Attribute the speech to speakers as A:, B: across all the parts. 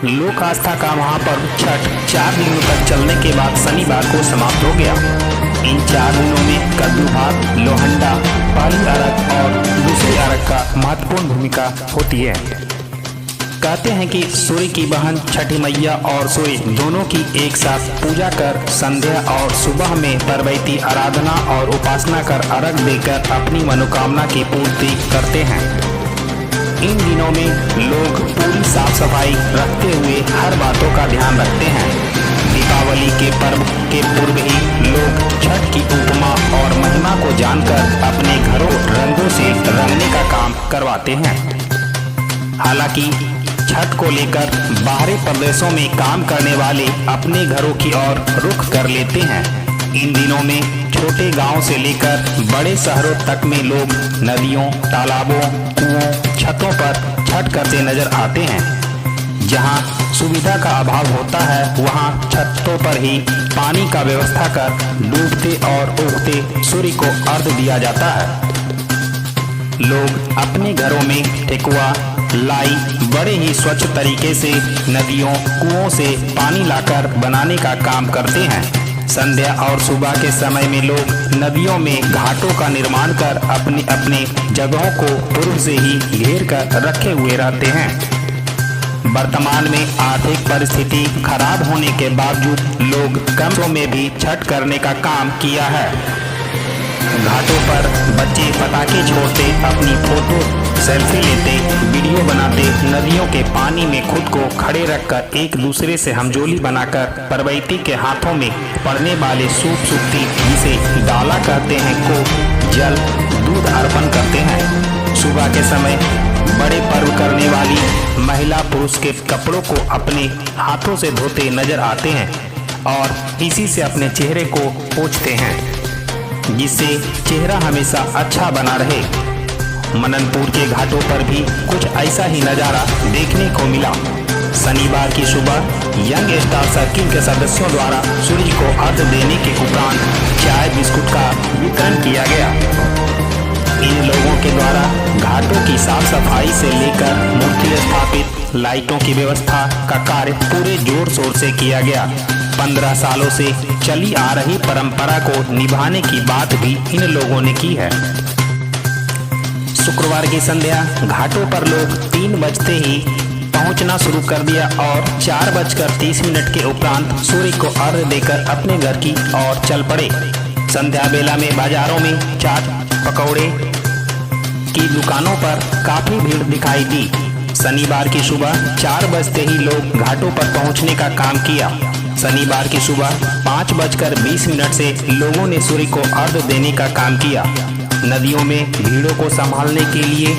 A: लोक आस्था का महापर्व छठ 4 दिनों तक चलने के बाद शनिवार को समाप्त हो गया। इन 4 दिनों में कद्दू भात, लोहंडा, पहली अरग और दूसरी अरग का महत्वपूर्ण भूमिका होती है। कहते हैं कि सूर्य की बहन छठी मैया और सूर्य दोनों की एक साथ पूजा कर संध्या और सुबह में परवैती आराधना और उपासना कर अर्घ देकर अपनी मनोकामना की पूर्ति करते हैं। इन दिनों में लोग पूरी साफ सफाई रखते हुए हर बातों का ध्यान रखते हैं। दीपावली के पर्व के पूर्व ही लोग छठ की उपमा और महिमा को जानकर अपने घरों रंगों से रंगने का काम करवाते हैं। हालांकि छठ को लेकर बाहरी प्रदेशों में काम करने वाले अपने घरों की ओर रुख कर लेते हैं। इन दिनों में छोटे गांव से लेकर बड़े शहरों तक में लोग नदियों, तालाबों, कुओं, छतों पर छठ करते नजर आते हैं। जहां सुविधा का अभाव होता है वहां छतों पर ही पानी का व्यवस्था कर डूबते और उगते सूर्य को अर्घ दिया जाता है। लोग अपने घरों में ठेकुआ, लाई बड़े ही स्वच्छ तरीके से नदियों, कुओं से पानी लाकर बनाने का काम करते हैं। संध्या और सुबह के समय में लोग नदियों में घाटों का निर्माण कर अपने अपने जगहों को पूर्व से ही घेर कर रखे हुए रहते हैं। वर्तमान में आर्थिक परिस्थिति खराब होने के बावजूद लोग कमरों में भी छठ करने का काम किया है। घाटों पर बच्चे पटाखे छोड़ते, अपनी फोटो सेल्फी लेते, वीडियो बनाते, नदियों के पानी में खुद को खड़े रखकर एक दूसरे से हमजोली बनाकर परवैती के हाथों में पड़ने वाले सूप सुक्ति जिसे डाला कहते हैं को जल दूध अर्पण करते हैं। सुबह के समय बड़े पर्व करने वाली महिला पुरुष के कपड़ों को अपने हाथों से धोते नजर आते हैं और इसी से अपने चेहरे को पोंछते हैं जिससे चेहरा हमेशा अच्छा बना रहे। मननपुर के घाटों पर भी कुछ ऐसा ही नजारा देखने को मिला। शनिवार की सुबह यंग स्टार सर्किल के सदस्यों द्वारा सूर्य को अर्घ देने के उपरांत चाय बिस्कुट का वितरण किया गया। इन लोगों के द्वारा घाटों की साफ सफाई से लेकर मूर्ति स्थापित, लाइटों की व्यवस्था का कार्य पूरे जोर शोर से किया गया। 15 सालों से चली आ रही परंपरा को निभाने की बात भी इन लोगों ने की है। शुक्रवार की संध्या घाटों पर लोग 3 बजते ही पहुंचना शुरू कर दिया और 4:30 के उपरांत सूर्य को अर्घ देकर अपने घर की ओर चल पड़े। संध्या बेला में बाजारों में चाट, पकौड़े की दुकानों पर काफी भीड़ दिखाई दी। शनिवार की सुबह 4 बजते ही लोग घाटों पर पहुंचने का काम किया। शनिवार की सुबह 5:20 से लोगों ने सूर्य को अर्घ देने का काम किया। नदियों में भीड़ों को संभालने के लिए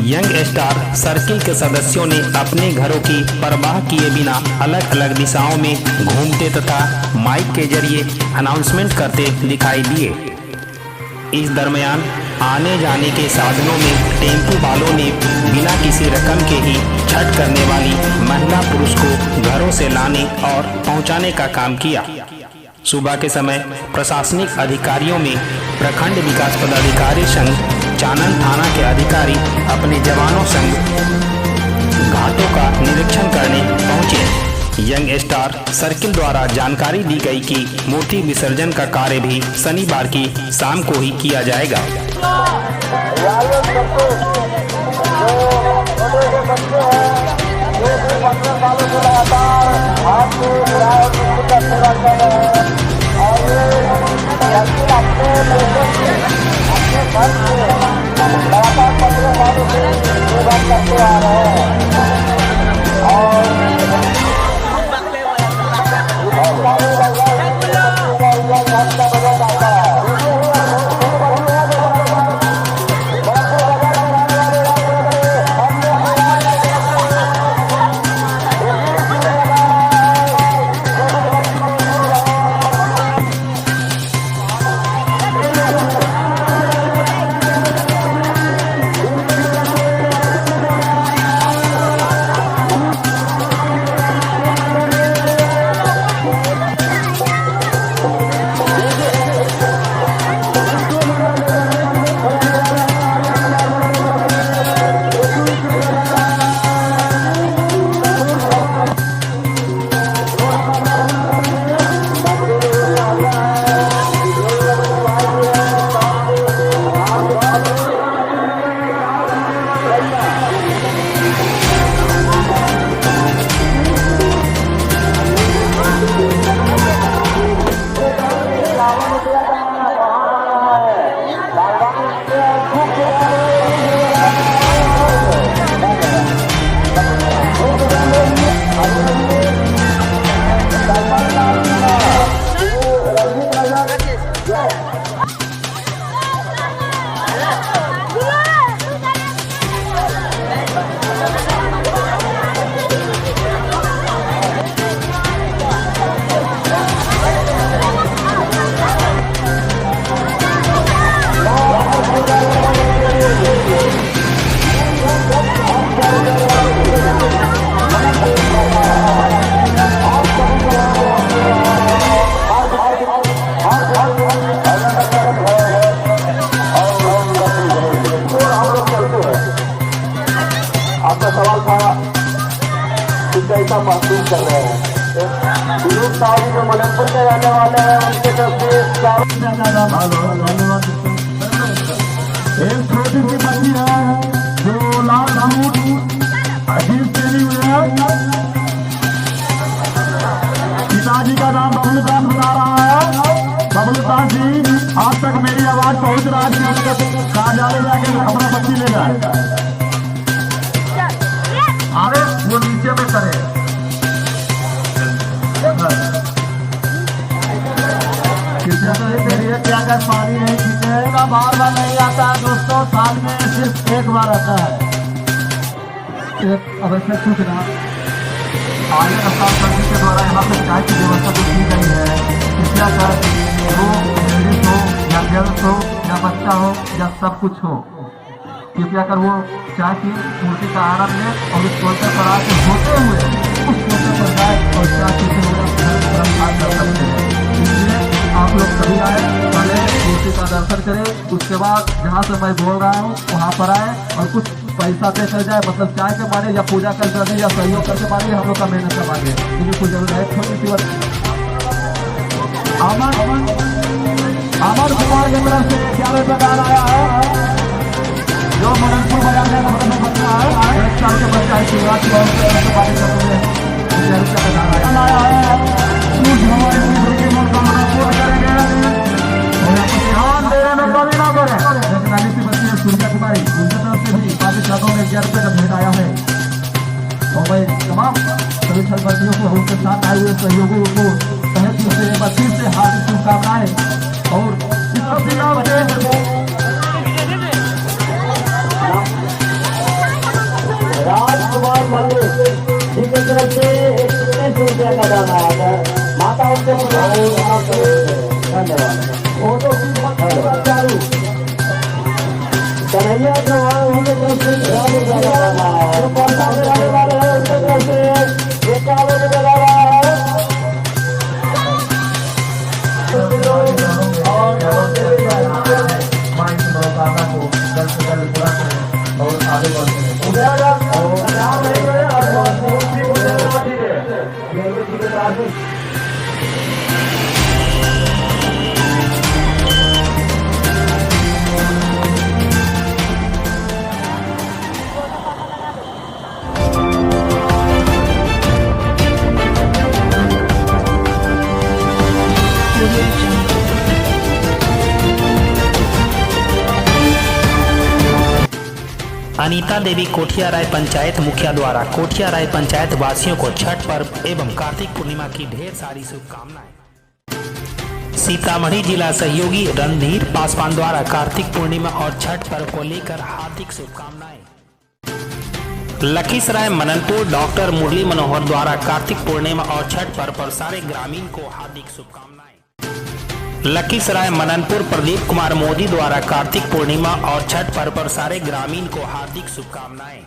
A: यंग स्टार सर्किल के सदस्यों ने अपने घरों की परवाह किए बिना अलग अलग दिशाओं में घूमते तथा माइक के जरिए अनाउंसमेंट करते दिखाई दिए। इस दरमियान आने जाने के साधनों में टेम्पो वालों ने बिना किसी रकम के ही छठ करने वाली महिला पुरुष को घरों से लाने और पहुंचाने का काम किया। सुबह के समय प्रशासनिक अधिकारियों में प्रखंड विकास पदाधिकारी संघ, चानन थाना के अधिकारी अपने जवानों संग घाटों का निरीक्षण करने पहुंचे। यंग स्टार सर्किल द्वारा जानकारी दी गई कि मूर्ति विसर्जन का कार्य भी शनिवार की शाम को ही किया जाएगा।
B: सवाल था कि कैसा महसूस कर रहे हैं। दिलीप साहब जो मदनपुर के रहने वाले हैं उनके तरफ से एक छोटी सी बच्ची है जो लाल सूट अजीब पहनी हुई है। पिताजी का नाम बबलू खान बता रहा है। बबलू खान जी आज तक मेरी आवाज पहुंच रहा है, कार्यालय जाके अपना बच्ची ले जाए। अरे वो नीचे में करे क्या कर पानी नहीं पीते का बार बार नहीं आता दोस्तों, साल में सिर्फ एक बार आता है। एक अवश्य सूचना आगे रफ्तार करने के द्वारा यहाँ पे चाय की व्यवस्था तो की गई है। कृपया कर वो लेडीज हो या गर्ल्स हो या बच्चा हो या सब कुछ हो, कृपया कर वो चाय की मूर्ति का आनंद ले और उस कोल्टर पर आके होते हुए उस कोल्टर पर जाए और चाय पीते हुए कर सकते हैं। इसलिए आप लोग सभी आए, पहले मूर्ति का दर्शन करें, उसके बाद जहाँ से मैं बोल रहा हूँ वहाँ पर आए और कुछ पैसा दे कर जाए, मतलब चाय के माने या पूजा कर दे या सहयोग करके माने हम लोग का मेहनत का मांगे, क्योंकि कुछ जरूर है। छोटी सी अमर कुमार की तरफ से 11 प्रकार आया है जो मदनपुर बाजार में बच्चा है, 1 साल के बच्चा है। शिवराज की मनोकामना पूर्ण करेंगे। ध्यान देने में कभी ना करें। सी बच्ची है सूर्या कुमारी, उनकी तरफ से भी काफी छात्रों में 11 रुपये का भेंट आया है। और मैं तमाम सभी छात्रवृत्तियों को उनके साथ आए हुए सहयोगियों को तहे दिल से एक बार फिर से हार्दिक शुभकामनाएं। और राजकुमार मंदिर जी की तरफ से 1 रुपये का दान आया है। माता उनके धन्यवाद। फोटो चालू कन्हैया चौहान उनके तरफ से 51 वाले हैं उनके तरफ से 51 रुपये लगा रहा है। और आगे बढ़ते
A: अनीता देवी कोठिया राय पंचायत मुखिया द्वारा कोठिया राय पंचायत वासियों को छठ पर्व एवं कार्तिक पूर्णिमा की ढेर सारी शुभकामनाएं। सीतामढ़ी जिला सहयोगी रणधीर पासवान द्वारा कार्तिक पूर्णिमा और छठ पर्व को लेकर हार्दिक शुभकामनाएं। लखीसराय मननपुर डॉक्टर मुरली मनोहर द्वारा कार्तिक पूर्णिमा और छठ पर्व पर सारे ग्रामीण को हार्दिक शुभकामनाएं। लखीसराय मननपुर प्रदीप कुमार मोदी द्वारा कार्तिक पूर्णिमा और छठ पर्व पर सारे ग्रामीण को हार्दिक शुभकामनाएं।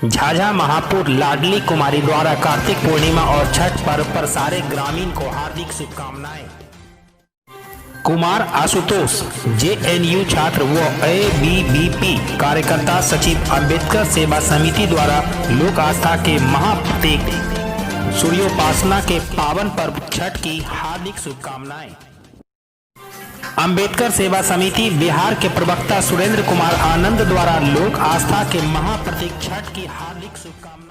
A: झाझा महापुर लाडली कुमारी द्वारा कार्तिक पूर्णिमा और छठ पर्व पर सारे ग्रामीण को हार्दिक शुभकामनाएं। कुमार आशुतोष JNU छात्र व ABVP कार्यकर्ता सचिव अंबेडकर सेवा समिति द्वारा लोक आस्था के महाप्रतीक सूर्योपासना के पावन पर्व छठ की हार्दिक शुभकामनाएं। अंबेडकर सेवा समिति बिहार के प्रवक्ता सुरेंद्र कुमार आनंद द्वारा लोक आस्था के महाप्रतीक छठ की हार्दिक शुभकामनाएं।